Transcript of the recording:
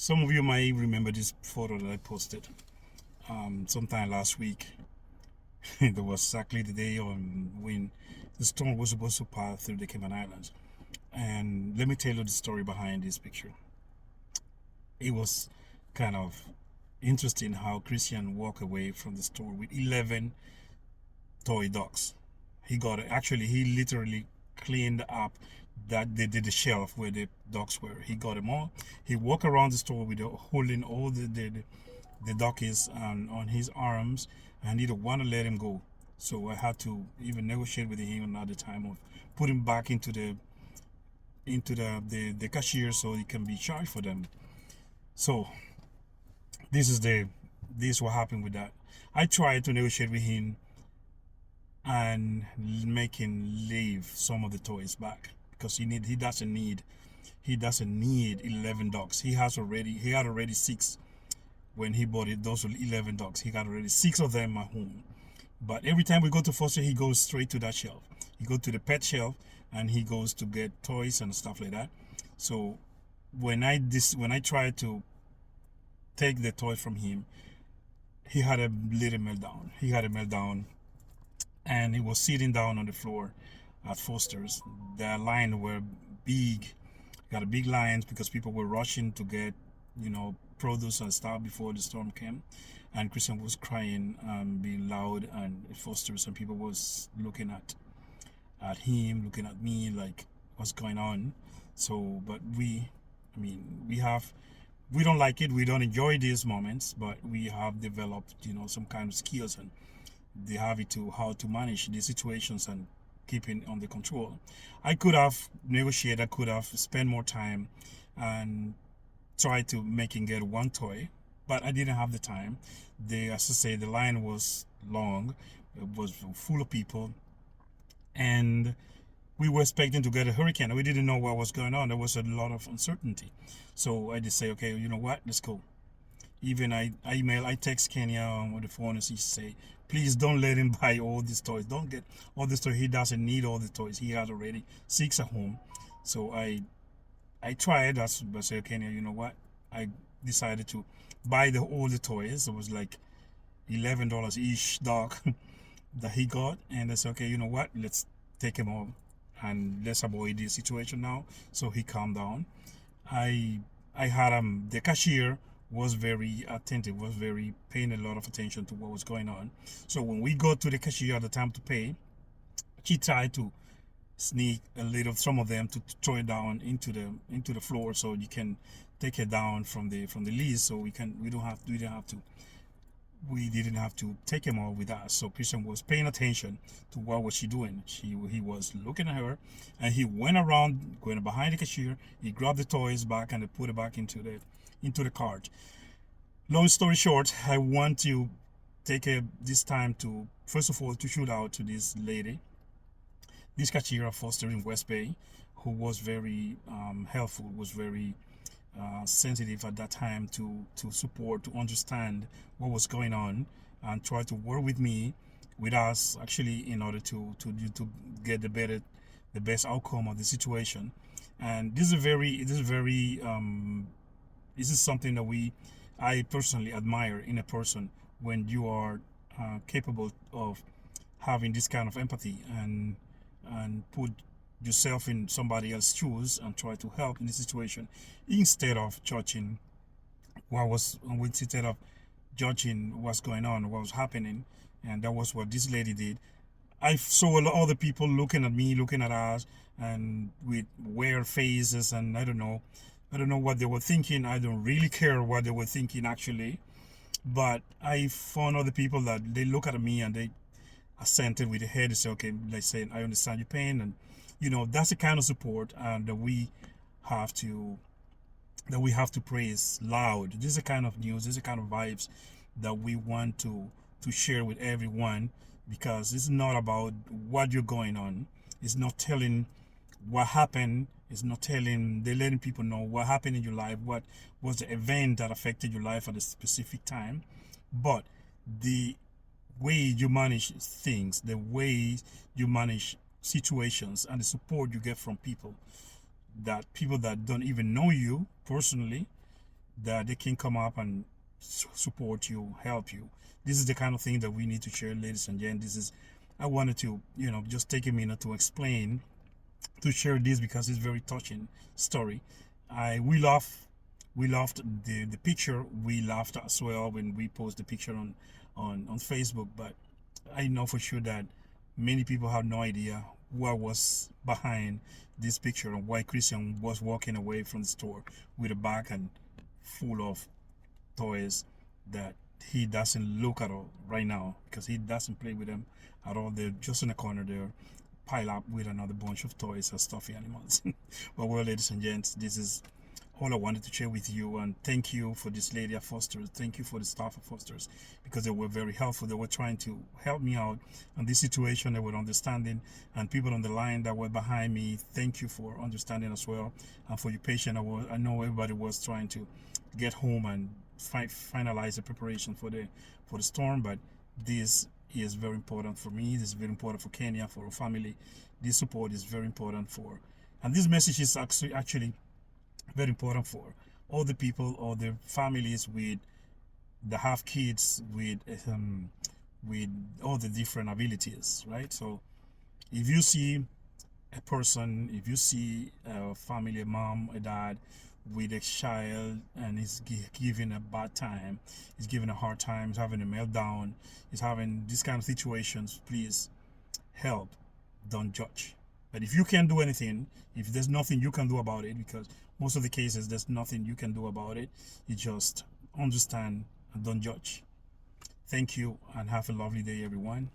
Some of you might remember this photo that I posted sometime last week. It was exactly the day when the storm was supposed to pass through the Cayman Islands. And let me tell you the story behind this picture. It was kind of interesting how Christian walked away from the store with 11 toy dogs. He literally cleaned up that they did the shelf where the dogs were. He got them all. He walked around the store with holding all the doggies on his arms, and he didn't want to let him go. So I had to even negotiate with him at the time of put him back into the cashier so he can be charged for them. So this is what happened with that. I tried to negotiate with him and make him leave some of the toys back because he doesn't need 11 dogs. He had already 6 when he bought it. Those were 11 dogs. He got already 6 of them at home. But every time we go to foster, he goes straight to that shelf. He goes to the pet shelf and he goes to get toys and stuff like that. So when I tried to take the toys from him, he had a little meltdown. He had a meltdown, and he was sitting down on the floor at Foster's. The line were big, got a big lines because people were rushing to get, produce and stuff before the storm came. And Christian was crying, being loud, and Foster's, and people was looking at him, looking at me, like what's going on. So, but we don't like it. We don't enjoy these moments, but we have developed, some kind of skills and the habit to how to manage these situations and keeping under control. I could have negotiated. I could have spent more time and tried to make him get one toy, but I didn't have the time. As I say, the line was long. It was full of people, and we were expecting to get a hurricane. We didn't know what was going on. There was a lot of uncertainty. So I just say, okay, you know what? Let's go. Even I text Kenya on the phone and she say, please don't let him buy all these toys. Don't get all these toys. He doesn't need all the toys. He has already 6 at home. So I tried. I said, Kenya, you know what? I decided to buy all the toys. It was like $11 each dog that he got. And I said, okay, you know what? Let's take him home and let's avoid this situation now. So he calmed down. I had the cashier was very attentive, was very paying a lot of attention to what was going on. So when we got to the cashier at the time to pay, she tried to sneak some of them to throw it down into the floor so you can take it down from the list. So we didn't have to take him all with us. So Christian was paying attention to what was she doing. He was looking at her, and he went around, going behind the cashier. He grabbed the toys back and put it back into the cart. Long story short, I want to take this time to first of all to shout out to this lady, this cashier of Foster in West Bay, who was very helpful, was very sensitive at that time to support, to understand what was going on, and try to work with us actually in order to get the best outcome of the situation. And this is something that I personally admire in a person, when you are capable of having this kind of empathy and put yourself in somebody else's shoes and try to help in the situation instead of judging what's going on, what was happening. And that was what this lady did. I saw a lot of other people looking at me, looking at us, and with weird faces, and I don't know what they were thinking. I don't really care what they were thinking actually, but I found other people that they look at me and they assented with the head and say, okay, like saying, I understand your pain. And that's the kind of support that we have to praise loud. This is the kind of news, this is the kind of vibes that we want to share with everyone, because it's not about what you're going on. It's not telling what happened. It's not letting people know what happened in your life, what was the event that affected your life at a specific time, but the way you manage things, the way you manage situations, and the support you get from people that don't even know you personally, that they can come up and support you, help you. This is the kind of thing that we need to share, ladies and gents. This is, I wanted to, just take a minute to explain, to share this because it's very touching story. We laughed the picture. We laughed as well when we post the picture on Facebook. But I know for sure that many people have no idea what was behind this picture and why Christian was walking away from the store with a bag and full of toys that he doesn't look at all right now, because he doesn't play with them at all. They're just in the corner there, pile up with another bunch of toys and stuffy animals. But well, ladies and gents, this is all I wanted to share with you. And thank you for this lady at Foster's. Thank you for the staff at Foster's, because they were very helpful. They were trying to help me out in this situation. They were understanding, and people on the line that were behind me, thank you for understanding as well, and for your patience. I know everybody was trying to get home and finalize the preparation for the storm, but this is very important for me. This is very important for Kenya, for our family. This support is very important for, and this message is actually very important for all the people or the families with that have kids with all the different abilities, right? So if you see a person, if you see a family, a mom, a dad with a child, and he's giving a bad time, he's giving a hard time, he's having a meltdown, he's having these kind of situations, please help, don't judge. But if you can't do anything, if there's nothing you can do about it, because most of the cases there's nothing you can do about it, you just understand and don't judge. Thank you and have a lovely day, everyone.